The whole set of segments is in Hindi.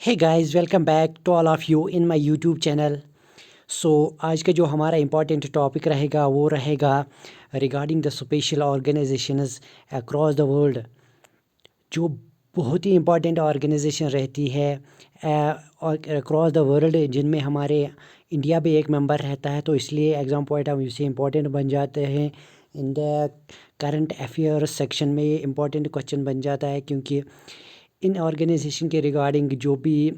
Hey guys, welcome back to all of you in my YouTube channel. So आज का जो हमारा इम्पोर्टेंट टॉपिक रहेगा वो रहेगा regarding the special organisations across the world, जो बहुत ही इम्पोर्टेंट ऑर्गेनाइजेशन रहती है अक्रॉस द वर्ल्ड, जिनमें हमारे इंडिया भी एक मेंबर रहता है। तो इसलिए एग्ज़ाम पॉइंट ऑफ व्यू से इम्पोर्टेंट बन जाते हैं। In the current affairs section में ये इम्पोर्टेंट क्वेश्चन बन जाता है, क्योंकि इन ऑर्गेनाइजेशन के रिगार्डिंग जो भी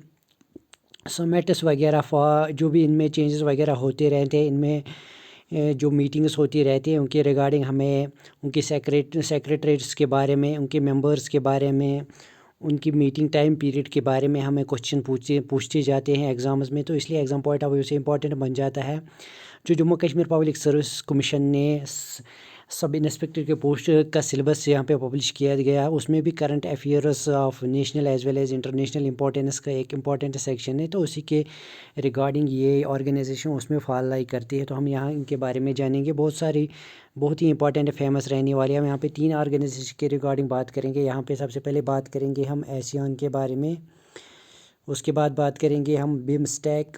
समेट्स वगैरह जो भी इनमें चेंजेस वगैरह होते रहते हैं, इनमें जो मीटिंग्स होती रहती हैं उनके रिगार्डिंग हमें उनके सेक्रेटरीज के बारे में, उनके मेंबर्स के बारे में, उनकी मीटिंग टाइम पीरियड के बारे में हमें क्वेश्चन पूछते जाते हैं एग्ज़ाम्स में। तो इसलिए एग्ज़ाम पॉइंट ऑफ व्यू से इंपॉर्टेंट बन जाता है। जो Jammu Kashmir public service commission ने सब इंस्पेक्टर के पोस्ट का सिलेबस यहाँ पे पब्लिश किया गया है, उसमें भी current affairs of national as well as international importance का एक इम्पॉर्टेंट सेक्शन है। तो उसी के रिगार्डिंग ये ऑर्गेनाइजेशन उसमें फॉल लाई करती है। तो हम यहाँ इनके बारे में जानेंगे। बहुत ही इंपॉर्टेंट फेमस रहने वाली है। हम यहाँ पे 3 ऑर्गेनाइजेशन के रिगार्डिंग बात करेंगे। यहाँ पे सबसे पहले बात करेंगे हम एशियान के बारे में, उसके बाद बात करेंगे हम बिमस्टेक,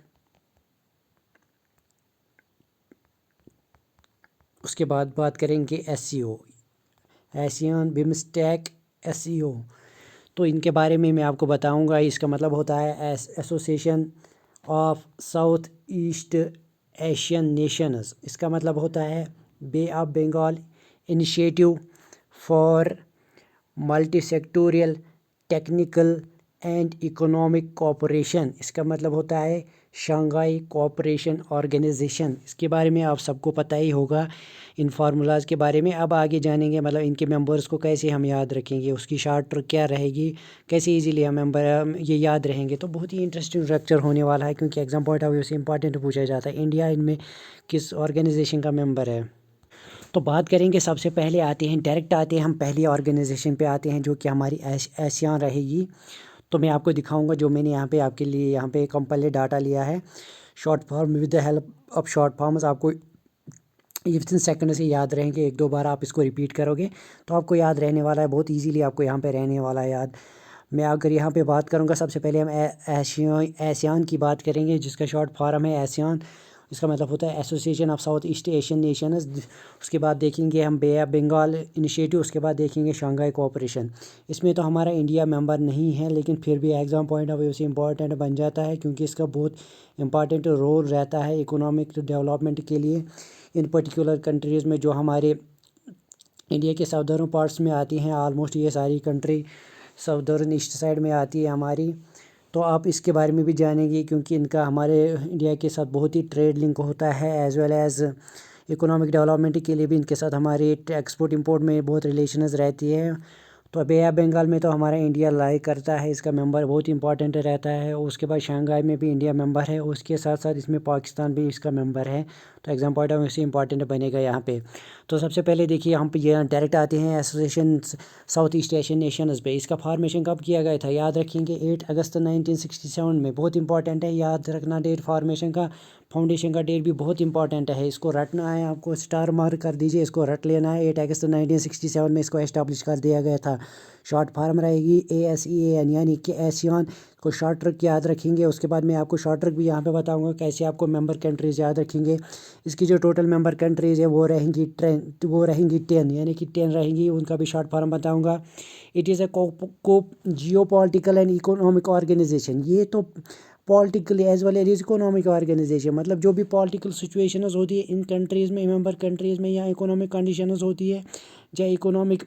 उसके बाद बात करेंगे एससीओ, एशियन बिमस्टेक एससीओ। तो इनके बारे में मैं आपको बताऊंगा। इसका मतलब होता है association of South East Asian nations. इसका मतलब होता है Bay of Bengal initiative for multi sectoral technical and economic cooperation. इसका मतलब होता है शंघाई कोऑपरेशन ऑर्गेनाइजेशन। इसके बारे में आप सबको पता ही होगा इन फार्मूलाज के बारे में। अब आगे जानेंगे, मतलब इनके मेंबर्स को कैसे हम याद रखेंगे, उसकी शार्ट ट्रिक क्या रहेगी, कैसे इजीली हम मेंबर ये याद रहेंगे। तो बहुत ही इंटरेस्टिंग लेक्चर होने वाला है, क्योंकि एग्जाम पॉइंट ऑफ व्यू से इंपॉर्टेंट पूछा जाता है इंडिया इनमें किस ऑर्गेनाइजेशन का मेंबर है। तो बात करेंगे, सबसे पहले आते हैं, डायरेक्ट आते हैं हम पहली ऑर्गेनाइजेशन पे आते हैं, जो कि हमारी एशियान रहेगी। तो मैं आपको दिखाऊंगा, जो मैंने यहाँ पे आपके लिए यहाँ पे कंपाइल्ड डाटा लिया है, short form with the help of short forms. आपको ये विद इन सेकंड से याद रहेंगे। एक दो बार आप इसको रिपीट करोगे तो आपको याद रहने वाला है, बहुत इजीली आपको यहाँ पे रहने वाला है याद। मैं अगर यहाँ पे बात करूँगा, सबसे पहले हम एशियान की बात करेंगे, जिसका शॉर्ट फॉर्म है एशियान। इसका मतलब होता है association of South East Asian Nations. उसके बाद देखेंगे हम बे ऑफ बंगाल इनिशिएटिव, उसके बाद देखेंगे शंघाई कोऑपरेशन। इसमें तो हमारा इंडिया मेंबर नहीं है, लेकिन फिर भी एग्ज़ाम पॉइंट ऑफ व्यू से इम्पॉर्टेंट बन जाता है, क्योंकि इसका बहुत इंपॉर्टेंट रोल रहता है इकोनॉमिक डेवलपमेंट के लिए। इन पर्टिकुलर कंट्रीज़ में जो हमारे इंडिया के साउदर्न पार्ट्स में आती हैं, ऑलमोस्ट ये सारी कंट्री साउदर्न ईस्ट साइड में आती है हमारी। तो आप इसके बारे में भी जानेंगे, क्योंकि इनका हमारे इंडिया के साथ बहुत ही ट्रेड लिंक होता है, as well as economic development के लिए भी इनके साथ हमारे एक्सपोर्ट इंपोर्ट में बहुत रिलेशंस रहती है। तो बे ऑफ बंगाल में तो हमारा इंडिया लाइक करता है, इसका मेंबर बहुत इंपॉर्टेंट रहता है। उसके बाद शंघाई में भी इंडिया मेंबर है, उसके साथ साथ इसमें पाकिस्तान भी इसका मेंबर है। तो एग्जाम पॉइंट ऑफ व्यू से इंपॉर्टेंट बनेगा यहाँ पे। तो सबसे पहले देखिए, हम ये डायरेक्ट आते हैं association south East Asian Nations पे। इसका फॉर्मेशन कब किया गया था, याद रखेंगे 8 अगस्त 1967 में। बहुत इंपॉर्टेंट है याद रखना डेट फॉर्मेशन का। फाउंडेशन का डेट भी बहुत इंपॉर्टेंट है, इसको रटना है आपको, स्टार मार्क कर दीजिए, इसको रट लेना है। 8 अगस्त 1967 में इसको एस्टाब्लिश कर दिया गया था। शॉर्ट फार्म रहेगी ASEAN, यानी कि एशियान को शॉर्ट ट्रिक याद रखेंगे। उसके बाद मैं आपको शॉर्ट ट्रिक भी यहाँ पे बताऊंगा कैसे आपको मेंबर कंट्रीज़ याद रखेंगे। इसकी जो टोटल मेंबर कंट्रीज़ है वो रहेंगी 10, यानी कि 10 रहेंगी, उनका भी शॉर्ट फार्म बताऊंगा। It is a cope geo political and economic organisation. ये तो politically as well as economic organisation, मतलब जो भी पॉलिटिकल सिचुएशंस होती है इन कंट्रीज़ में, मेंबर कंट्रीज़ में, या इकोनॉमिक कंडीशंस होती है, या इकोनॉमिक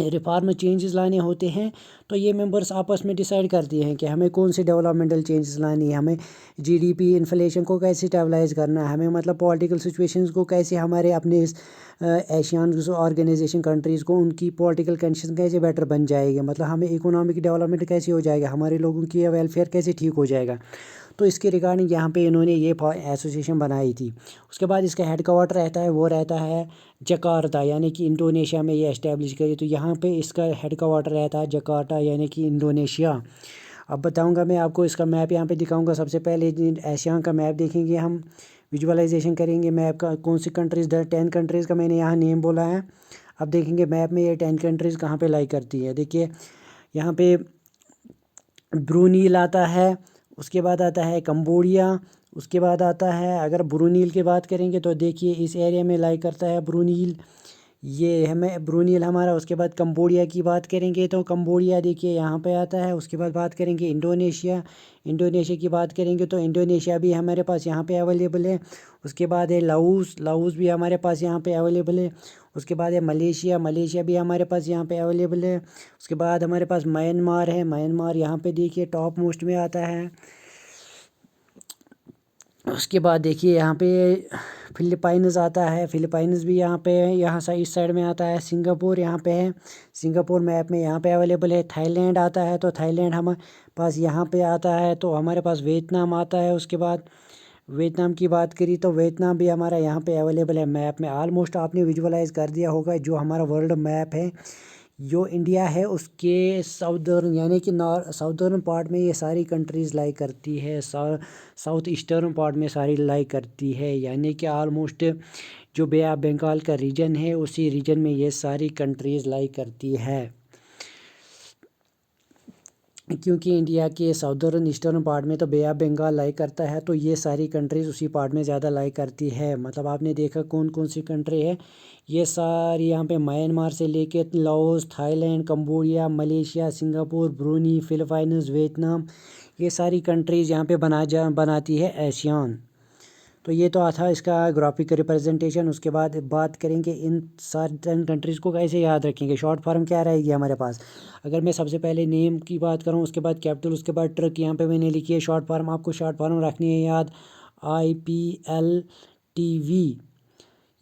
रिफॉर्म चेंजेस लाने होते हैं, तो ये मेंबर्स आपस में डिसाइड करती हैं कि हमें कौन से डेवलपमेंटल चेंजेस लानी है, हमें जीडीपी इन्फ्लेशन को कैसे स्टेबलाइज करना है, हमें मतलब पॉलिटिकल सिचुएशंस को कैसे हमारे अपने इस एशियन ऑर्गेनाइजेशन कंट्रीज़ को उनकी पॉलिटिकल कंडीशन कैसे बेटर बन जाएगी, मतलब हमें इकोनॉमिक डेवलपमेंट कैसे हो जाएगा, हमारे लोगों की वेलफेयर कैसे ठीक हो जाएगा। तो इसके रिगार्डिंग यहाँ पे इन्होंने ये एसोसिएशन बनाई थी। उसके बाद इसका हेड क्वार्टर रहता है, वो रहता है जकार्ता, यानी कि इंडोनेशिया में ये इस्टेब्लिश करी। तो यहाँ पे इसका हेड क्वार्टर रहता है जकार्ता, यानी कि इंडोनेशिया। अब बताऊँगा मैं आपको, इसका मैप यहाँ पे दिखाऊँगा। सबसे पहले एशिया का मैप देखेंगे हम, विजुअलाइजेशन करेंगे मैप का, कौन सी कंट्रीज़ 10 कंट्रीज़ का मैंने यहाँ नेम बोला है। अब देखेंगे मैप में ये 10 कंट्रीज़ कहाँ पे लाई करती है। देखिए यहाँ पे ब्रूनील आता है, उसके बाद आता है कंबोडिया, उसके बाद आता है, अगर ब्रूनील की बात करेंगे तो देखिए इस एरिया में लाई करता है ब्रूनील, ये हमें ब्रूनील हमारा। उसके बाद कंबोडिया की बात करेंगे तो कंबोडिया देखिए यहाँ पे आता है। उसके बाद बात करेंगे इंडोनेशिया, इंडोनेशिया की बात करेंगे तो इंडोनेशिया भी हमारे पास यहाँ पे अवेलेबल है। उसके बाद है लाओस, लाओस भी हमारे पास यहाँ पे अवेलेबल है। उसके बाद है मलेशिया, मलेशिया भी हमारे पास यहाँ पे अवेलेबल है। उसके बाद हमारे पास म्यांमार है, म्यांमार यहाँ पे देखिए टॉप मोस्ट में आता है। उसके बाद देखिए यहाँ पे फिलिपाइंस आता है, फिलिपाइंस भी यहाँ पे है, यहाँ से इस साइड में आता है। सिंगापुर यहाँ पे है, सिंगापुर मैप में यहाँ पे अवेलेबल है। थाईलैंड आता है तो थाईलैंड हमारे पास यहाँ पे आता है। तो हमारे पास वियतनाम आता है। उसके बाद वियतनाम की बात करी तो वियतनाम भी हमारा यहाँ पे अवेलेबल है मैप में। ऑलमोस्ट आपने विजुअलाइज कर दिया होगा जो हमारा वर्ल्ड मैप है, जो इंडिया है उसके साउदर्न यानी कि साउदर्न पार्ट में ये सारी कंट्रीज़ लाई करती है, साउथ ईस्टर्न पार्ट में सारी लाई करती है, यानी कि ऑलमोस्ट जो बे ऑफ बंगाल का रीजन है उसी रीजन में ये सारी कंट्रीज़ लाई करती है। क्योंकि इंडिया के साउदर्न ईस्टर्न पार्ट में तो बे ऑफ बंगाल लाई करता है, तो ये सारी कंट्रीज़ उसी पार्ट में ज़्यादा लाई करती है। मतलब आपने देखा कौन कौन सी कंट्री है, ये सारी यहाँ पे म्यांमार से लेके Laos, Thailand, Cambodia, Malaysia, Singapore, Bruny, Philippines, Vietnam, ये सारी कंट्रीज़ यहाँ पे बनाती है एशियान। तो ये तो था इसका ग्राफिक रिप्रेजेंटेशन। उसके बाद बात करेंगे इन सारी कंट्रीज़ को कैसे याद रखेंगे, शॉर्ट फॉर्म क्या रहेगी हमारे पास। अगर मैं सबसे पहले नेम की बात करूँ, उसके बाद कैपिटल, उसके बाद ट्रक, यहाँ पे मैंने लिखी है शॉर्ट फॉर्म। आपको शॉर्ट फॉर्म रखनी है याद, IPLTV,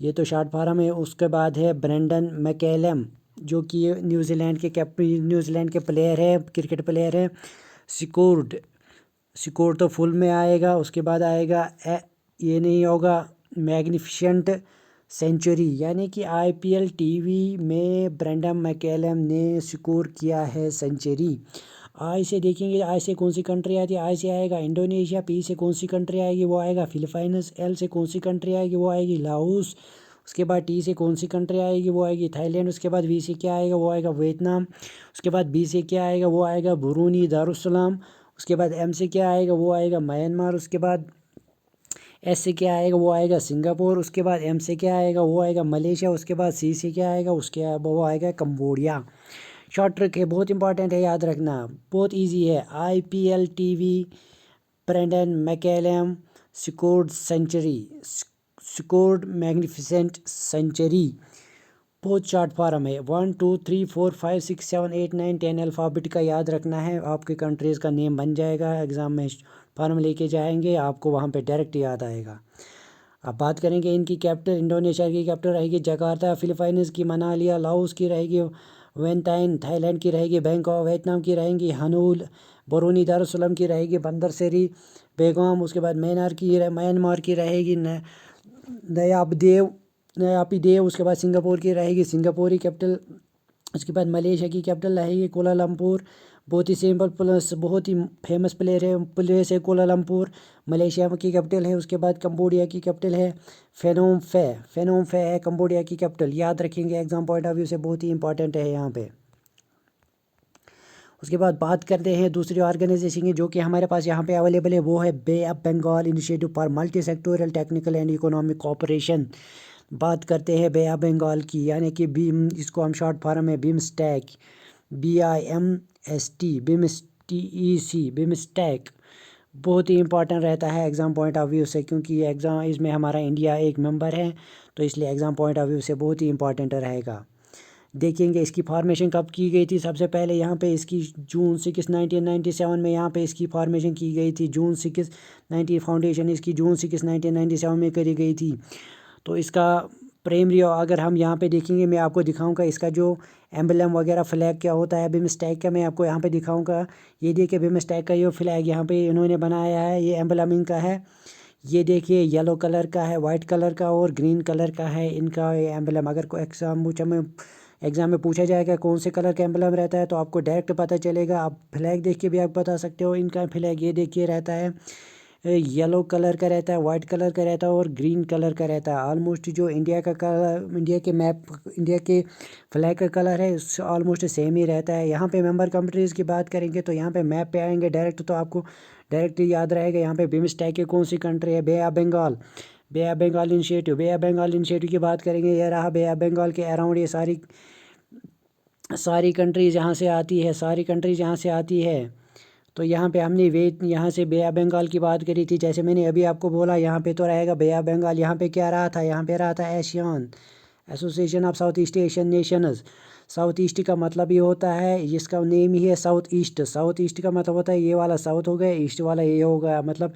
ये तो शॉर्ट फॉर्म है। उसके बाद है ब्रेंडन मैकलम, जो कि न्यूजीलैंड के प्लेयर है, क्रिकेट प्लेयर है। सिकोर्ड, सिकोर्ड तो फुल में आएगा। उसके बाद आएगा ये नहीं होगा, मैग्निफिसेंट सेंचुरी, यानी कि IPLTV में ब्रेंडन मैकलम ने स्कोर किया है सेंचुरी। आई से देखेंगे, आई से कौन सी कंट्री आती है, आई से आएगा इंडोनेशिया। पी से कौन सी कंट्री आएगी, वो आएगा फिलिपाइंस। एल से कौन सी कंट्री आएगी, वो आएगी लाओस। उसके बाद टी से कौन सी कंट्री आएगी, वो आएगी थाईलैंड। उसके बाद वी से क्या आएगा, वो आएगा वियतनाम। उसके बाद बी से क्या आएगा, वो आएगा ब्रूनी दारुसलाम। उसके बाद एम से क्या आएगा, वो आएगा म्यांमार। उसके बाद एस से क्या आएगा, वो आएगा सिंगापुर। उसके बाद एम से क्या आएगा, वो आएगा मलेशिया। उसके बाद सी से क्या आएगा, वो आएगा कंबोडिया। शॉर्ट ट्रिक है, बहुत इंपॉर्टेंट है, याद रखना, बहुत इजी है। IPLTV, Brendon McCullum scored century, scored magnificent century. बहुत शॉर्ट फॉर्म है। 1 2 3 4 5 6 7 8 9 10 अल्फ़ाबेट का याद रखना है, आपके कंट्रीज़ का नेम बन जाएगा। एग्ज़ाम में फॉर्म लेके जाएंगे, आपको वहाँ पे डायरेक्ट याद आएगा। अब बात करेंगे इनकी कैपिटल। इंडोनेशिया की कैपिटल रहेगी जकार्ता, फिलिपाइंस की मनालिया, लाओस की रहेगी वेंटाइन, थाईलैंड की रहेगी बैंकॉक, वियतनाम की रहेंगी हनूल, ब्रूनी दारुसलाम की रहेगी बंदर सेरी बेगम। उसके बाद म्यांमार की रहेगी नयाबदेव, नयापीदेव। उसके बाद सिंगापुर की रहेगी सिंगापुरी कैपिटल। उसके बाद मलेशिया की कैपिटल रहेगी कुआलालंपुर। बहुत ही सिंपल प्लस बहुत ही फेमस प्लेस है कुआलालंपुर, मलेशिया की कैपिटल है। उसके बाद कंबोडिया की कैपिटल है फेनोम फे है कंबोडिया की कैपिटल। याद रखेंगे, एग्जाम पॉइंट ऑफ व्यू से बहुत ही इंपॉर्टेंट है यहाँ पे। उसके बाद बात करते हैं दूसरी ऑर्गेनाइजेशन की जो कि हमारे पास यहाँ पे अवेलेबल है, वो है Bay of Bengal initiative for multi sectoral technical and economic cooperation. बात करते हैं बे ऑफ बंगाल की, यानी कि बीम, इसको हम शॉर्ट फॉर्म में बिमस्टैक, BIMST, बिमस्टैक। बहुत ही इंपॉर्टेंट रहता है एग्ज़ाम पॉइंट ऑफ व्यू से, क्योंकि ये एग्ज़ाम इसमें हमारा इंडिया एक मेंबर है, तो इसलिए एग्ज़ाम पॉइंट ऑफ व्यू से बहुत ही इंपॉर्टेंट रहेगा। देखेंगे इसकी फॉर्मेशन कब की गई थी। सबसे पहले यहाँ पे इसकी जून 6 1997 में यहाँ पे इसकी फॉर्मेशन की गई थी। जून 6 फाउंडेशन इसकी जून 6 1997 में करी गई थी। तो इसका प्राइमरी, अगर हम यहाँ पे देखेंगे, मैं आपको दिखाऊंगा इसका जो एम्बलम वगैरह फ्लैग क्या होता है बिमस्टैक का, मैं आपको यहाँ पे दिखाऊंगा। ये देखिए बिमस्टैक का ये फ्लैग यहाँ पे इन्होंने बनाया है, ये एम्बलम इनका है। ये देखिए येलो कलर का है, वाइट कलर का और ग्रीन कलर का है इनका एम्बलम। अगर कोई एग्ज़ाम में पूछा जाएगा कौन से कलर का एम्बलम रहता है, तो आपको डायरेक्ट पता चलेगा। आप फ्लैग देख के भी आप बता सकते हो। इनका फ्लैग ये देखिए रहता है येलो कलर का रहता है, वाइट कलर का रहता है और ग्रीन कलर का रहता है। ऑलमोस्ट जो इंडिया का कलर, इंडिया के मैप, इंडिया के फ्लैग का कलर है ऑलमोस्ट सेम ही रहता है। यहाँ पे मेंबर कंट्रीज़ की बात करेंगे तो यहाँ पे मैप पे आएंगे डायरेक्ट, तो आपको डायरेक्ट याद रहेगा यहाँ पे बिम्स्टेक की कौन सी कंट्री है, Bay of Bengal, Bay of Bengal initiative. Bay of Bengal initiative की बात करेंगे, ये रहा बे ऑफ बंगाल के अराउंड ये सारी कंट्रीज़ यहाँ से आती है, सारी कंट्रीज़ यहाँ से आती है। तो यहाँ पे हमने यहाँ से बे ऑफ बंगाल की बात करी थी, जैसे मैंने अभी आपको बोला यहाँ पे तो रहेगा बे ऑफ बंगाल। यहाँ पे क्या रहा था, यहाँ पे रहा था Asian, association of South East Asian Nations. South east का मतलब ये होता है, इसका नेम ही है साउथ ईस्ट। साउथ ईस्ट का मतलब होता है ये वाला साउथ हो गया, ईस्ट वाला ये हो गया, मतलब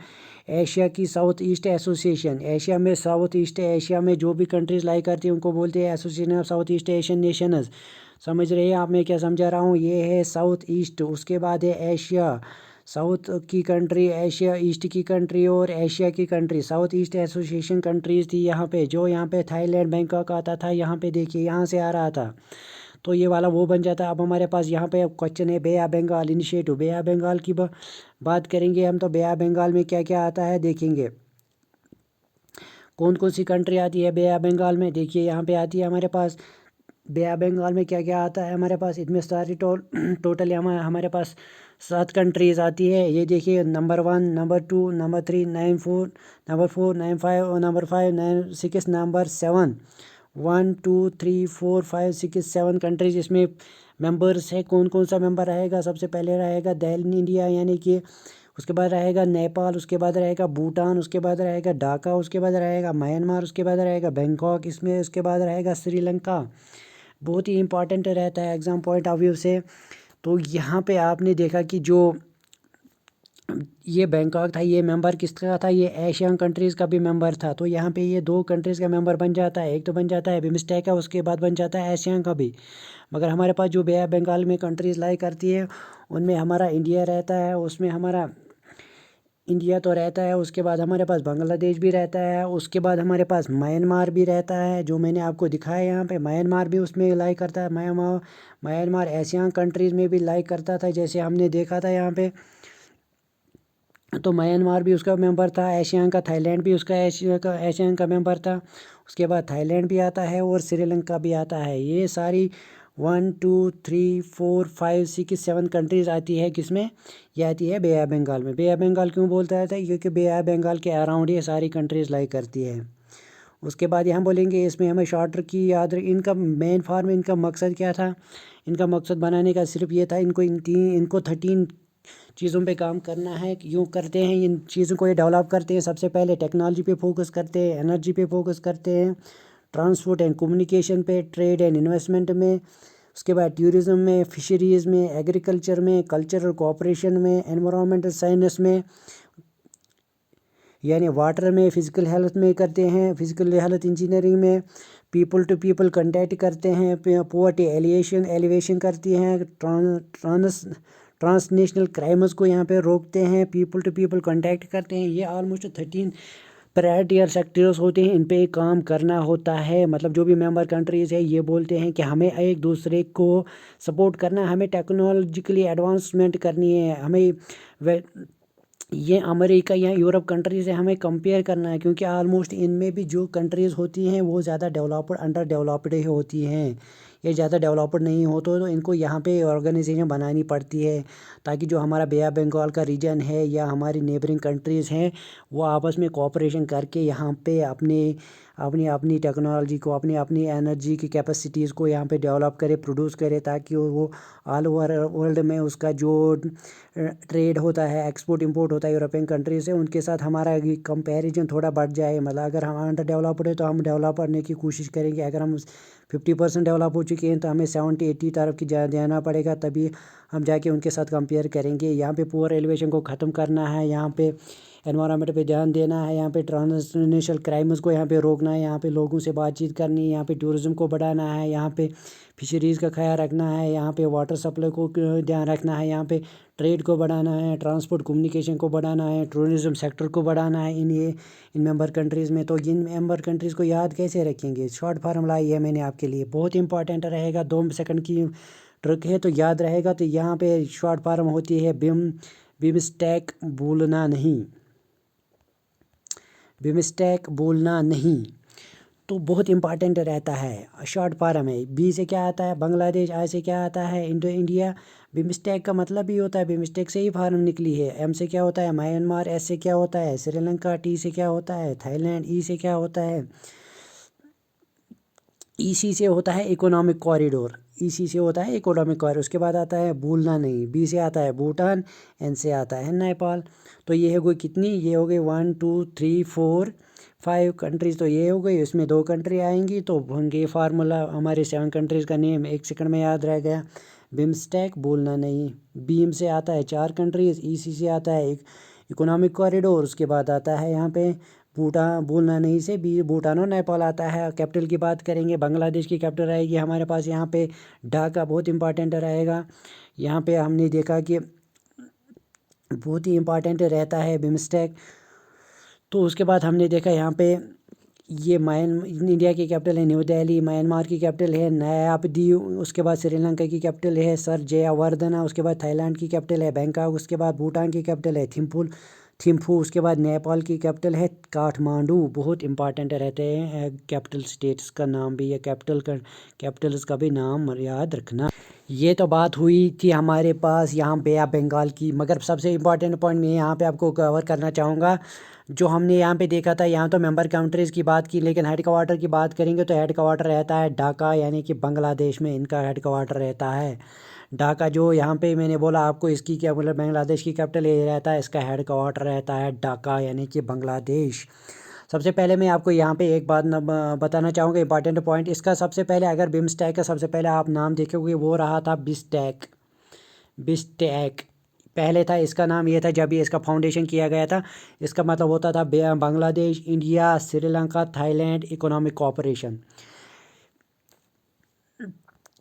एशिया की साउथ ईस्ट एसोसिएशन। एशिया में साउथ ईस्ट एशिया में जो भी कंट्रीज़ लाई करती हैं उनको बोलते हैं association of South East Asian Nations. समझ रहे हैं आप मैं क्या समझा रहा हूँ, ये है साउथ ईस्ट। उसके बाद है एशिया, साउथ की कंट्री, एशिया ईस्ट की कंट्री और एशिया की country. South east association countries थी यहाँ पे, जो यहाँ पे थाईलैंड, बैंकॉक आता था, यहाँ पे देखिए यहाँ से आ रहा था, तो ये वाला वो बन जाता है। अब हमारे पास यहाँ पे क्वेश्चन है Bay of Bengal initiative. Bay of Bengal की बात करेंगे हम, तो बे ऑफ बंगाल में क्या क्या आता है देखेंगे, कौन कौन सी कंट्री आती है बे ऑफ बंगाल में। देखिए यहाँ पे आती है हमारे पास बे ऑफ बंगाल में क्या क्या आता है हमारे पास, इसमें सारी टोटल हमारे पास 7 कंट्रीज़ आती है। ये देखिए number 1, number 2, number 3, number 4, number 5 और नंबर 5, 9, 6, नंबर 7, 1 2 3 4 5 6 7 कंट्रीज इसमें मेंबर्स है। कौन कौन सा मेंबर रहेगा, सबसे पहले रहेगा दिल्ली इंडिया, यानी कि उसके बाद रहेगा नेपाल, उसके बाद रहेगा भूटान, उसके बाद रहेगा ढाका, उसके बाद रहेगा म्यांमार, उसके बाद रहेगा बैंकॉक, इसमें उसके बाद रहेगा श्रीलंका। बहुत ही इंपॉर्टेंट रहता है एग्ज़ाम पॉइंट ऑफ व्यू से। तो यहाँ पे आपने देखा कि जो ये बैंकॉक था, ये मेंबर किसका था, ये एशियन कंट्रीज़ का भी मेंबर था। तो यहाँ पे ये 2 कंट्रीज़ का मेंबर बन जाता है, एक तो बन जाता है बिम्स्टेक का, उसके बाद बन जाता है एशियन का भी। मगर हमारे पास जो बे ऑफ बंगाल में कंट्रीज़ लाई करती है उनमें हमारा इंडिया रहता है, उसमें हमारा इंडिया तो रहता है, उसके बाद हमारे पास बांग्लादेश भी रहता है, उसके बाद हमारे पास म्यांमार भी रहता है, जो मैंने आपको दिखाया यहाँ पे म्यांमार भी उसमें लाइक करता है। म्यांमार एशियन कंट्रीज़ में भी लाइक करता था, जैसे हमने देखा था यहाँ पे। तो म्यांमार भी उसका मेंबर था एशियन का, थाईलैंड भी उसका एशियन का मेंबर था, उसके बाद थाईलैंड भी आता है और श्रीलंका भी आता है। ये सारी 1 2 3 4 5 6 7 कंट्रीज़ आती है, किसमें, ये आती है बे ऑफ बंगाल में। बे ऑफ बंगाल क्यों बोलता है, क्योंकि बे ऑफ बंगाल के अराउंड ये सारी कंट्रीज़ लाइक करती है। उसके बाद यहाँ बोलेंगे इसमें हमें शॉर्ट की याद इनका मेन फार्म, इनका मकसद क्या था, इनका मकसद बनाने का सिर्फ ये था, इनको 13 चीज़ों पे काम करना है। यूँ करते हैं, इन चीज़ों को ये डेवलप करते हैं। सबसे पहले टेक्नोलॉजी पे फोकस करते हैं, एनर्जी पे फोकस करते हैं, ट्रांसपोर्ट एंड कम्युनिकेशन पे, ट्रेड एंड इन्वेस्टमेंट में, उसके बाद टूरिज़्म में, फिशरीज़ में, एग्रीकल्चर में, कल्चरल कोऑपरेशन में, एनवायरमेंटल साइंस में, यानी वाटर में, फिज़िकल हेल्थ में करते हैं, फिज़िकल हेल्थ इंजीनियरिंग में, पीपल टू पीपल कंटैक्ट करते हैं, पोवर्टी एलिवेशन करती हैं, ट्रांसनेशनल क्राइम्स को यहाँ पे रोकते हैं, पीपल टू पीपल कांटेक्ट करते हैं। ये ऑलमोस्ट 13 प्रायोरिटी और सेक्टर्स होते हैं, इन पे काम करना होता है। मतलब जो भी मेंबर कंट्रीज़ है ये बोलते हैं कि हमें एक दूसरे को सपोर्ट करना है, हमें टेक्नोलॉजिकली एडवांसमेंट करनी है, हमें ये अमेरिका या यूरोप कंट्रीज़ से हमें कंपेयर करना है, क्योंकि ऑलमोस्ट इनमें भी जो कंट्रीज़ होती हैं वो ज़्यादा डेवलप्ड, अंडर डेवलप्ड ही होती हैं। ये ज़्यादा डेवलप्ड नहीं हो तो इनको यहाँ पे ऑर्गेनाइजेशन बनानी पड़ती है, ताकि जो हमारा बे ऑफ बंगाल का रीजन है या हमारी नेबरिंग कंट्रीज़ हैं वो आपस में कोऑपरेशन करके यहाँ पे अपनी अपनी टेक्नोलॉजी को, अपनी अपनी एनर्जी की कैपेसिटीज़ को यहाँ पे डेवलप करे, प्रोड्यूस करे, ताकि वो ऑल ओवर वर्ल्ड में उसका जो ट्रेड होता है, एक्सपोर्ट इंपोर्ट होता है यूरोपियन कंट्रीज से, उनके साथ हमारा कंपैरिजन थोड़ा बढ़ जाए। मतलब अगर हम अंडर डेवलप्ड है तो हम डेवलप करने की कोशिश करेंगे, अगर हम 50% डेवलप हो चुके हैं तो हमें 70-80 तरफ की जाना पड़ेगा, तभी हम जाके उनके साथ कंपेयर करेंगे। यहाँ पे पुअर एलिवेशन को ख़त्म करना है, यहाँ पे एनवायरनमेंट पे ध्यान देना है, यहाँ पे ट्रांसनेशनल क्राइम्स को यहाँ पे रोकना है, यहाँ पे लोगों से बातचीत करनी है, यहाँ पे टूरिज़्म को बढ़ाना है, यहाँ पे फिशरीज़ का ख्याल रखना है, यहाँ पे वाटर सप्लाई को ध्यान रखना है, यहाँ पे ट्रेड को बढ़ाना है, ट्रांसपोर्ट कम्युनिकेशन को बढ़ाना है, टूरिज़्म सेक्टर को बढ़ाना है इन मेंबर कंट्रीज़ में। तो इन मेंबर कंट्रीज़ को याद कैसे रखेंगे, शॉर्ट फार्मूला ये मैंने आपके लिए, बहुत इंपॉर्टेंट रहेगा, 2 सेकंड की ट्रिक है तो याद रहेगा। तो यहाँ पे शॉर्ट फार्म होती है बिम्स्टेक, भूलना नहीं। बिमस्टेक बोलना नहीं, तो बहुत इंपॉर्टेंट रहता है। शॉर्ट फॉर्म है, बी से क्या आता है बांग्लादेश, आई से क्या आता है इंडिया। बिमस्टेक का मतलब ही होता है, बिमस्टेक से ही फॉर्म निकली है। एम से क्या होता है म्यांमार, एस से क्या होता है श्रीलंका, टी से क्या होता है थाईलैंड, ई से क्या होता है ईसी से होता है इकोनॉमिक कॉरिडोर, ईसी से होता है इकोनॉमिक कॉरिडोर। उसके बाद आता है भूलना नहीं, बी से आता है भूटान, एन से आता है नेपाल। तो ये हो गई कितनी, ये हो गई 1 2 3 4 5 कंट्रीज़। तो ये हो गई, इसमें 2 कंट्री आएंगी तो होंगे फार्मूला हमारे 7 कंट्रीज़ का नेम 1 सेकंड में याद रह गया। बिमस्टेक बोलना नहीं, बीम से आता है 4 कंट्रीज़, ईसी से आता है इकोनॉमिक कॉरिडोर। उसके बाद आता है यहाँ पे भूटान, बोलना नहीं से भी भूटान और नेपाल आता है। कैपिटल की बात करेंगे, बांग्लादेश की कैपिटल रहेगी हमारे पास यहाँ पे ढाका, बहुत इंपॉर्टेंट रहेगा। यहाँ पे हमने देखा कि बहुत ही इंपॉर्टेंट रहता है बिमस्टेक। तो उसके बाद हमने देखा यहाँ पे ये इंडिया की कैपिटल है न्यू दिल्ली, म्यांमार की कैपिटल है नयापदी, उसके बाद श्रीलंका की कैपिटल है सर जयावर्धना, उसके बाद थाईलैंड की कैपिटल है बैंकॉक, उसके बाद भूटान की कैपिटल है थिम्फू, उसके बाद नेपाल की कैपिटल है काठमांडू। बहुत इंपॉर्टेंट रहते हैं कैपिटल स्टेट्स का नाम भी, या कैपिटल्स का भी नाम याद रखना। ये तो बात हुई थी हमारे पास यहाँ बे ऑफ बंगाल की, मगर सबसे इम्पॉर्टेंट पॉइंट मैं यहाँ पे आपको कवर करना चाहूँगा। जो हमने यहाँ पे देखा था, यहाँ तो मेंबर कंट्रीज़ की बात की, लेकिन हेड क्वार्टर की बात करेंगे तो हेड क्वार्टर रहता है ढाका, यानी कि बांग्लादेश में इनका हेड क्वार्टर रहता है ढाका। जो यहाँ पे मैंने बोला आपको, इसकी क्या मतलब बांग्लादेश की कैपिटल ये रहता है, इसका हेड क्वार्टर रहता है ढाका, यानी कि बांग्लादेश। सबसे पहले मैं आपको यहाँ पे एक बात बताना चाहूँगा, इंपॉर्टेंट पॉइंट इसका। सबसे पहले अगर बिमस्टेक का सबसे पहले आप नाम देखोगे वो रहा था बिस्टेक, बिस्टेक पहले था इसका नाम, ये था जब ये इसका फाउंडेशन किया गया था। इसका मतलब होता था Bangladesh, India, Sri Lanka, Thailand economic cooperation.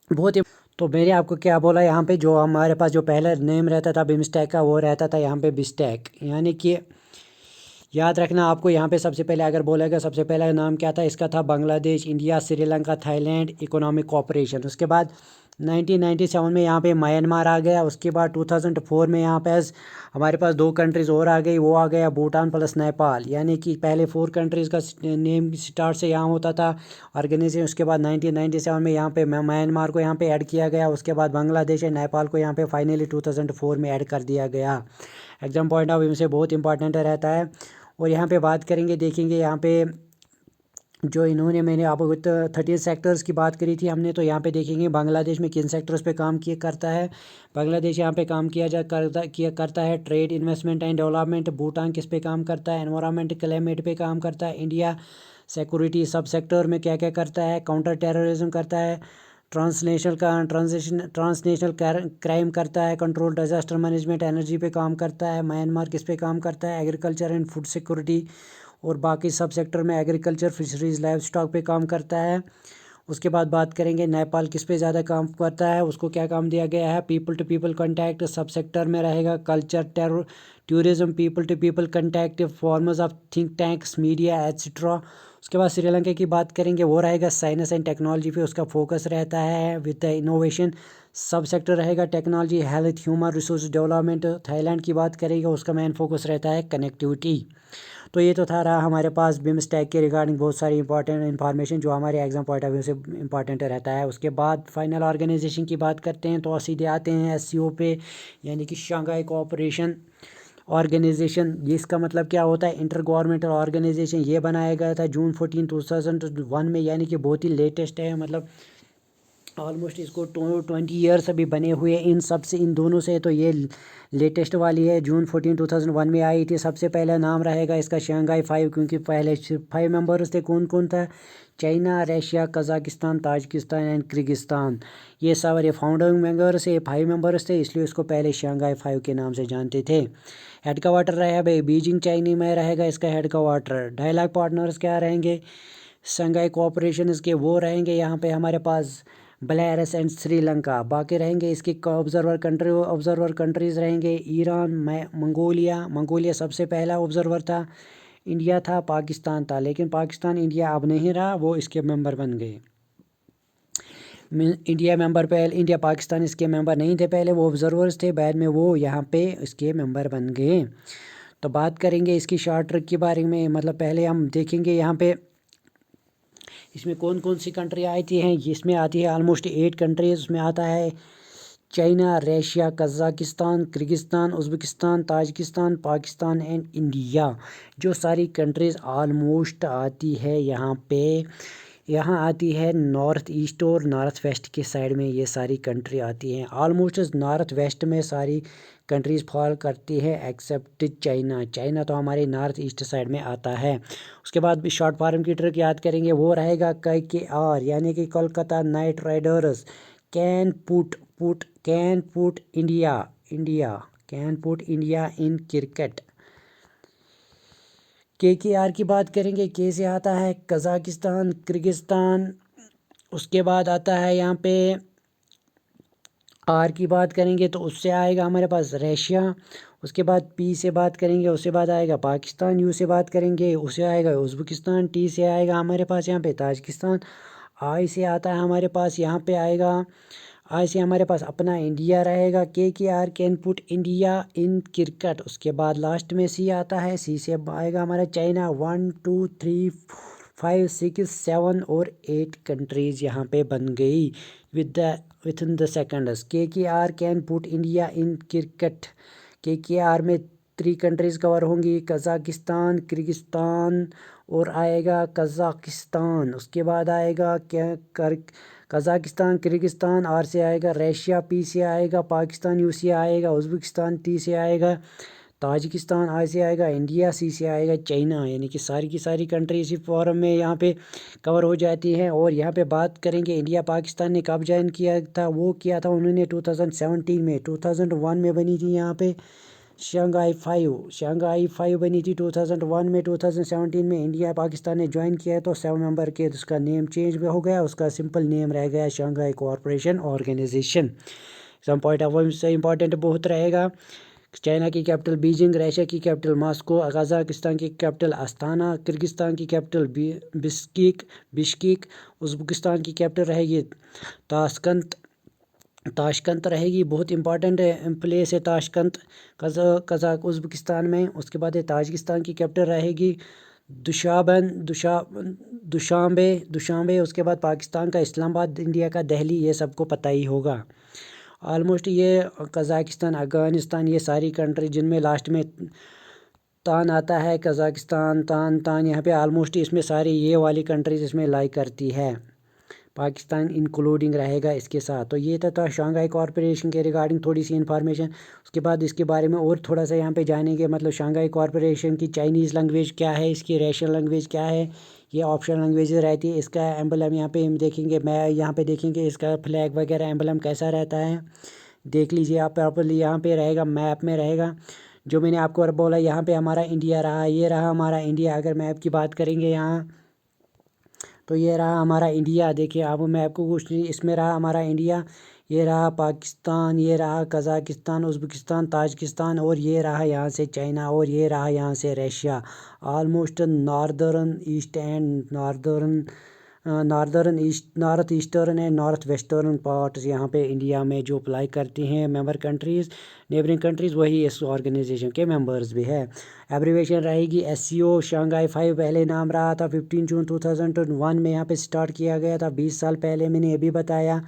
बहुत ही तो मैंने आपको क्या बोला, यहाँ पे जो हमारे पास जो पहला नेम रहता था बिमस्टेक का, वो रहता था यहाँ पे बिस्टेक, यानी कि याद रखना आपको। यहाँ पे सबसे पहले अगर बोलेगा, सबसे पहला नाम क्या था इसका, था Bangladesh, India, Sri Lanka, Thailand economic cooperation. उसके बाद 1997 में यहाँ पे म्यांमार आ गया। उसके बाद 2004 में यहाँ पे हमारे पास 2 कंट्रीज़ और आ गई, वो आ गया भूटान प्लस नेपाल, यानी कि पहले 4 कंट्रीज़ का नेम स्टार्ट से यहाँ होता था ऑर्गेनाइजेशन। उसके बाद 1997 में यहाँ पे म्यांमार को यहाँ पे ऐड किया गया। उसके बाद बांग्लादेश और नेपाल को यहाँ पे फाइनली 2004 में ऐड कर दिया गया। एग्जाम पॉइंट ऑफ व्यू से बहुत इंपॉर्टेंट रहता है। और यहाँ पे बात करेंगे, देखेंगे यहाँ पे जो इन्होंने, मैंने आपको 13 सेक्टर्स की बात करी थी हमने, तो यहाँ पे देखेंगे बांग्लादेश में किन सेक्टर्स पे काम किया करता है। बांग्लादेश यहाँ पे काम करता है trade, investment and development. Bhutan किस पे काम करता है, एनवायरनमेंट क्लाइमेट पे काम करता है। इंडिया सिक्योरिटी सब सेक्टर में क्या क्या करता है, काउंटर टेररिज्म करता है, ट्रांसनेशनल क्राइम करता है, कंट्रोल डिजास्टर मैनेजमेंट, एनर्जी पे काम करता है। म्यांमार किस पे काम करता है, एग्रीकल्चर एंड फूड सिक्योरिटी और बाकी सब सेक्टर में एग्रीकल्चर, फिशरीज, लाइव स्टॉक पे काम करता है। उसके बाद बात करेंगे नेपाल किस पे ज़्यादा काम करता है, उसको क्या काम दिया गया है, people to people contact sub sector में रहेगा, culture, tourism, people to people contact, forums of think tanks, media etcetera. उसके बाद श्रीलंका की बात करेंगे, वो रहेगा साइंस एंड टेक्नोलॉजी पे उसका फोकस रहता है विद द इनोवेशन। सब सेक्टर रहेगा technology, health, human resource development. Thailand की बात करेंगे, उसका मेन फोकस रहता है कनेक्टिविटी। तो ये तो था रहा हमारे पास बिमस्टेक के रिगार्डिंग बहुत सारी इंपॉर्टेंट इन्फॉर्मेशन जो हमारे एग्जाम पॉइंट ऑफ व्यू से इंपॉर्टेंट रहता है। उसके बाद फाइनल ऑर्गेनाइजेशन की बात करते हैं तो सीधे आते हैं एससीओ पे, यानी कि शंघाई कोऑपरेशन ऑर्गेनाइजेशन। ये इसका मतलब क्या होता है, इंटर गवर्नमेंटल ऑर्गेनाइजेशन। ये बनाया गया था जून 14 2001 में, यानी कि बहुत ही लेटेस्ट है, मतलब ऑलमोस्ट इसको 20 ईयर्स अभी बने हुए इन सब से, इन दोनों से। तो ये लेटेस्ट वाली है, जून 14 2001 में आई थी। सबसे पहला नाम रहेगा इसका शंघाई 5, क्योंकि पहले सिर्फ 5 मेंबर्स थे। कौन कौन था, China, Russia, Kazakhstan, Tajikistan and Kyrgyzstan. ये सारे फाउंडिंग मेंबर्स से 5 मेंबर्स थे, इसलिए इसको पहले शंघाई 5 के नाम से जानते थे। हेड क्वार्टर रहेगा भाई बीजिंग चाइनी में रहेगा इसका हेड क्वार्टर। डायलॉग पार्टनर्स क्या रहेंगे, शंघाई कोऑपरेशन इसके वो रहेंगे यहाँ पे हमारे पास बेलारूस एंड श्रीलंका। बाकी रहेंगे इसके ऑब्जर्वर कंट्रीज़ रहेंगे ईरान, मंगोलिया सबसे पहला ऑब्जर्वर था। इंडिया था, पाकिस्तान था, लेकिन पाकिस्तान इंडिया अब नहीं रहा, वो इसके मेंबर बन गए। इंडिया पाकिस्तान इसके मेंबर नहीं थे, पहले वो ऑब्जर्वर्स थे, बाद में वो यहाँ पे इसके मेंबर बन गए। तो बात करेंगे इसकी शॉर्ट ट्रिक के बारे में। मतलब पहले हम देखेंगे यहाँ पे इसमें कौन कौन सी कंट्री आती हैं। इसमें आती है ऑलमोस्ट 8 कंट्रीज। उसमें आता है China, Russia, Kazakhstan, Kyrgyzstan, Uzbekistan, Tajikistan, Pakistan and India. जो सारी कंट्रीज़ ऑलमोस्ट आती है यहाँ पे, यहाँ आती है नॉर्थ ईस्ट और नॉर्थ वेस्ट के साइड में ये सारी कंट्री आती हैं। ऑलमोस्ट नॉर्थ वेस्ट में सारी कंट्रीज़ फॉल करती है एक्सेप्ट चाइना। चाइना तो हमारे नॉर्थ ईस्ट साइड में आता है। उसके बाद भी शॉर्ट फॉर्म की ट्रिक याद करेंगे, वो रहेगा KKR, यानी कि Kolkata night Riders can put India in cricket. KKR की बात करेंगे, के से आता है कज़ाकिस्तान, किर्गिस्तान। उसके बाद आता है यहाँ पे आर की बात करेंगे तो उससे आएगा हमारे पास रशिया। उसके बाद पी से बात करेंगे, उसके बाद आएगा पाकिस्तान। यू से बात करेंगे, उससे आएगा उज़्बेकिस्तान। टी से आएगा हमारे पास यहाँ पे ताजिकिस्तान। आई से आता है हमारे पास यहाँ पे आएगा, आई से हमारे पास अपना इंडिया रहेगा। KKR can put India in cricket. उसके बाद लास्ट में सी आता है, सी से आएगा हमारा चाइना। 1 2 3 4 5 6 7 और 8 कंट्रीज़ यहाँ पे बन गई within the seconds. KKR can put India in cricket. KKR में 3 कंट्रीज़ कवर होंगी, कज़ाकिस्तान, किर्गिस्तान और आएगा कज़ाकिस्तान। उसके बाद आएगा कज़ाकिस्तान, किर्गिस्तान। आर से आएगा रशिया। पी से आएगा पाकिस्तान। यू से आएगा उज़्बेकिस्तान। टी से आएगा ताजिकिस्तान। आई से आएगा इंडिया। सी से आएगा चाइना। यानी कि सारी की सारी कंट्री इसी फॉरम में यहाँ पे कवर हो जाती हैं। और यहाँ पे बात करेंगे इंडिया पाकिस्तान ने कब ज्वाइन किया था, वो किया था उन्होंने 2017 में। 2001 में बनी थी यहाँ पे शंघाई 5 बनी थी 2001 में। 2017 में इंडिया पाकिस्तान ने ज्वाइन किया है तो 7 नंबर के उसका नेम चेंज भी हो गया, उसका सिंपल नेम रह गया Shanghai cooperation organisation. Some point of view से इंपॉर्टेंट बहुत रहेगा। चाइना की कैपिटल बीजिंग, रशिया की कैपिटल मॉस्को, कज़ाकिस्तान की कैपिटल अस्ताना, किर्गिस्तान की कैपिटल बिश्केक, उज़्बेकिस्तान की कैपिटल रहेगी ताशकंद रहेगी। बहुत इंपॉर्टेंट प्लेस है ताशकंद कज़ाक उज़्बेकिस्तान में। उसके बाद ताजिकिस्तान की कैपिटल रहेगी दुशांबे। उसके बाद पाकिस्तान का इस्लामाबाद, इंडिया का दिल्ली, ये सबको पता ही होगा। ऑलमोस्ट ये कज़ाकिस्तान, अफ़गानिस्तान, ये सारी कंट्री जिनमें लास्ट में तान आता है, कज़ाकिस्तान तान यहाँ पे ऑलमोस्ट इसमें सारी ये वाली कंट्रीज इसमें लाई करती है। पाकिस्तान इंक्लूडिंग रहेगा इसके साथ। तो ये था शंघाई कॉरपोरेशन के रिगार्डिंग थोड़ी सी इन्फॉर्मेशन। उसके बाद इसके बारे में और थोड़ा सा यहाँ पे जानेंगे, मतलब शंघाई कॉरपोरेशन की चाइनीज़ लैंग्वेज क्या है, इसकी रशियन लैंग्वेज क्या है, ये ऑप्शनल लैंग्वेज रहती है। इसका एम्बलम यहाँ पे हम देखेंगे, मैं यहाँ पे देखेंगे इसका फ्लैग वगैरह एम्बलम कैसा रहता है, देख लीजिए आप प्रॉपर्ली। यहाँ पे रहेगा, मैप में रहेगा जो मैंने आपको और बोला। यहाँ पे हमारा इंडिया रहा, ये रहा हमारा इंडिया। अगर मैप की बात करेंगे यहाँ तो ये रहा हमारा इंडिया। देखिए अब मैं आपको कुछ इसमें रहा हमारा इंडिया, ये रहा पाकिस्तान, ये रहा कज़ाकिस्तान, उज़्बेकिस्तान, ताजिकिस्तान, और ये रहा यहाँ से चाइना, और ये रहा यहाँ से Russia. Almost north eastern and north western parts यहाँ पे इंडिया में जो अप्लाई करती हैं मेंबर कंट्रीज़, नेबरिंग कंट्रीज़, वही इस ऑर्गेनाइजेशन के मेंबर्स भी है। एब्रीवेशन रहेगी SCO। शंघाई 5 पहले नाम रहा था, 15 जून 2001 में यहाँ पे स्टार्ट किया गया था, 20 साल पहले। मैंने अभी बताया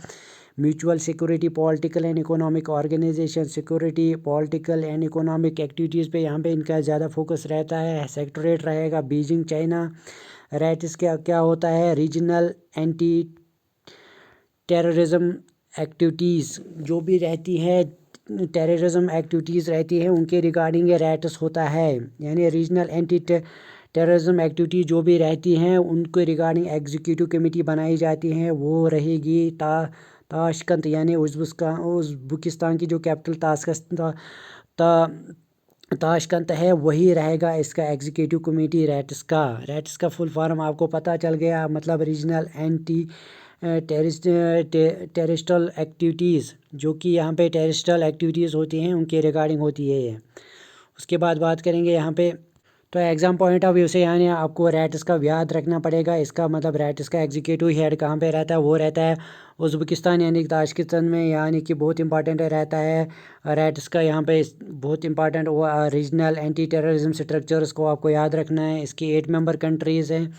mutual security political and economic organisation, security political and economic activities पे यहाँ पे इनका ज़्यादा फोकस रहता है। सेक्रेटरीट रहेगा बीजिंग, चाइना। रैटिस क्या होता है, रीजनल एंटी टेररिज्म एक्टिविटीज़ जो भी रहती है, टेररिज्म एक्टिविटीज़ रहती है उनके रिगार्डिंग ये रैटिस होता है। यानी रीजनल एंटी टेररिज्म एक्टिविटी जो भी रहती हैं उनके रिगार्डिंग एग्जीक्यूटिव कमेटी बनाई जाती हैं, वो रहेगी ताशकंद। यानी उज़्बेकिस्तान की जो कैपिटल ताशकंद है, वही रहेगा इसका एग्जीक्यूटिव कमेटी रैटिस का फुल फॉर्म आपको पता चल गया। मतलब रीजनल एंटी टेररिस्टल एक्टिविटीज़, जो कि यहाँ पे टेररिस्टल एक्टिविटीज़ होती हैं उनके रिगार्डिंग होती है ये। उसके बाद बात करेंगे यहाँ पे, तो एग्ज़ाम पॉइंट ऑफ व्यू से यानी आपको रैटिस का याद रखना पड़ेगा। इसका मतलब रैटिस का एग्जीक्यूटिव हेड कहाँ पे रहता है, वो रहता है उज़्बेकिस्तान यानी कि ताजिकिस्तान में, यानी कि बहुत इंपॉर्टेंट रहता है रैटिस का यहाँ पे बहुत इंपॉर्टेंट। वो रीजनल एंटी टेररिज्म स्ट्रक्चर्स को आपको याद रखना है। इसकी 8 मेंबर कंट्रीज़ हैं,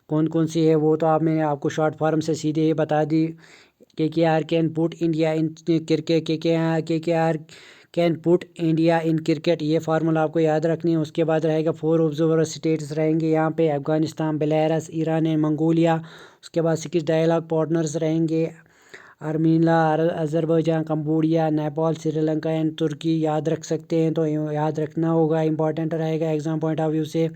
कौन कौन सी है वो तो मैंने आपको शॉर्ट फॉर्म से सीधे ही बता दी। KKR can put India in cricket, KKR can put India in cricket, ये फार्मूला आपको याद रखनी है। उसके बाद रहेगा 4 ऑब्जर्वर स्टेट्स रहेंगे यहाँ पे, Afghanistan, Belarus, Iran and Mongolia. उसके बाद 6 डायलॉग पार्टनर्स रहेंगे, Armenia, Azerbaijan, Cambodia, Nepal, Sri Lanka and तुर्की। याद रख सकते हैं तो याद रखना होगा, इंपॉर्टेंट रहेगा एग्ज़ाम पॉइंट ऑफ व्यू से।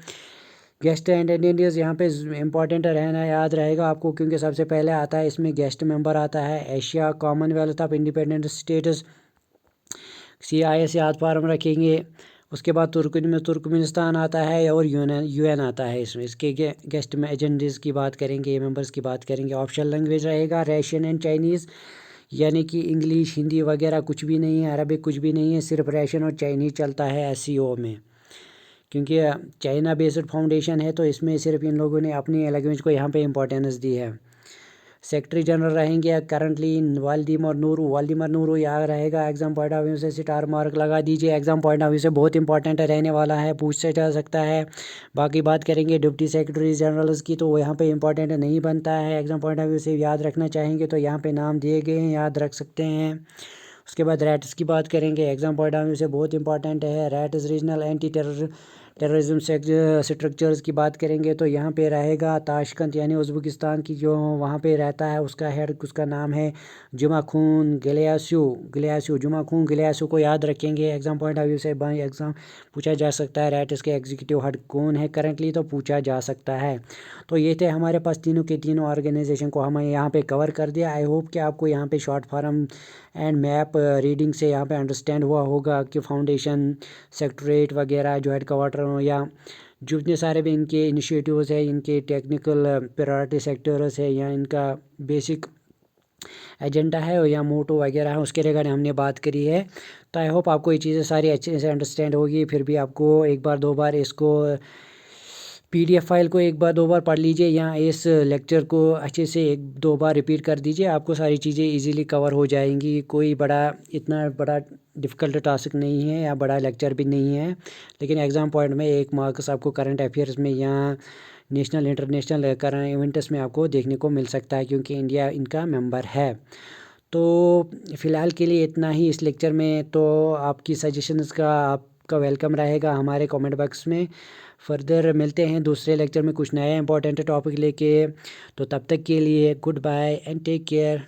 गेस्ट अटेंडेंस यहाँ पे इंपॉर्टेंट रहना याद रहेगा आपको, क्योंकि सबसे पहले आता है इसमें गेस्ट मेंबर आता है Asia, Commonwealth of independent states, CIS याद फार्म रखेंगे। उसके बाद तुर्कमेनिस्तान आता है और UN आता है इसमें। इसके गेस्ट में एजेंडीज़ की बात करेंगे, मेंबर्स की बात करेंगे। ऑप्शनल लैंग्वेज रहेगा रशियन एंड चाइनीज़, यानी कि इंग्लिश, हिंदी वगैरह कुछ भी नहीं है, अरबिक कुछ भी नहीं है, सिर्फ रशियन और चाइनीज़ चलता है SCO में, क्योंकि चाइना बेस्ड फाउंडेशन है तो इसमें सिर्फ इन लोगों ने अपनी लैंग्वेज को यहाँ पे इम्पोर्टेंस दी है। सेक्रेटरी जनरल रहेंगे करंटली वाल्दिमर नूरू यहाँ रहेगा। एग्जाम पॉइंट ऑफ व्यू से स्टार मार्क लगा दीजिए, एग्जाम पॉइंट ऑफ व्यू से बहुत इंपॉर्टेंट रहने वाला है, पूछ जा सकता है। बाकी बात करेंगे डिप्टी सेक्रेटरी जनरल्स की, तो वो यहाँ पे इंपॉर्टेंट नहीं बनता है। एग्जाम पॉइंट ऑफ व्यू से याद रखना चाहेंगे तो यहाँ पे नाम दिए गए हैं, याद रख सकते हैं। उसके बाद रैट्स की बात करेंगे, एग्जाम पॉइंट ऑफ व्यू से बहुत इंपॉर्टेंट है। Rats regional anti terrorism structures की बात करेंगे तो यहाँ पे रहेगा ताशकंद यानी उज़्बेकिस्तान की जो वहाँ पे रहता है, उसका हेड, उसका नाम है जुमाखून गिलियासू को याद रखेंगे। एग्जाम पॉइंट ऑफ व्यू से एग्जाम पूछा जा सकता है रैटिस के एग्जीक्यूटिव हेड कौन है करंटली, तो पूछा जा सकता है। तो ये थे हमारे पास तीनों के तीनों ऑर्गेनाइजेशन को हमें यहाँ पे कवर कर दिया। आई होप कि आपको यहाँ पे short form and map reading से यहाँ पे अंडरस्टैंड हुआ होगा कि फाउंडेशन, सेक्रेटरीट वगैरह जो हेड क्वार्टर या जितने सारे भी इनके इनिशिएटिव्स है, इनके टेक्निकल प्रायोरिटी सेक्टर्स है या इनका बेसिक एजेंडा है या मोटो वगैरह है, उसके रिगार्डिंग हमने बात करी है। तो आई होप आपको ये चीज़ें सारी अच्छे से अंडरस्टैंड होगी। फिर भी आपको एक बार दो बार इसको PDF फाइल को एक बार दो बार पढ़ लीजिए या इस लेक्चर को अच्छे से एक दो बार रिपीट कर दीजिए, आपको सारी चीज़ें इजीली कवर हो जाएंगी। कोई इतना बड़ा डिफ़िकल्ट टास्क नहीं है या बड़ा लेक्चर भी नहीं है, लेकिन एग्ज़ाम पॉइंट में 1 मार्क्स आपको करंट अफेयर्स में या नेशनल इंटरनेशनल करंट इवेंट्स में आपको देखने को मिल सकता है, क्योंकि इंडिया इनका मेंबर है। तो फ़िलहाल के लिए इतना ही इस लेक्चर में। तो आपकी सजेशंस का आपका वेलकम रहेगा हमारे कमेंट बॉक्स में। फर्दर मिलते हैं दूसरे लेक्चर में कुछ नया इंपॉर्टेंट टॉपिक लेके। तो तब तक के लिए goodbye and take care.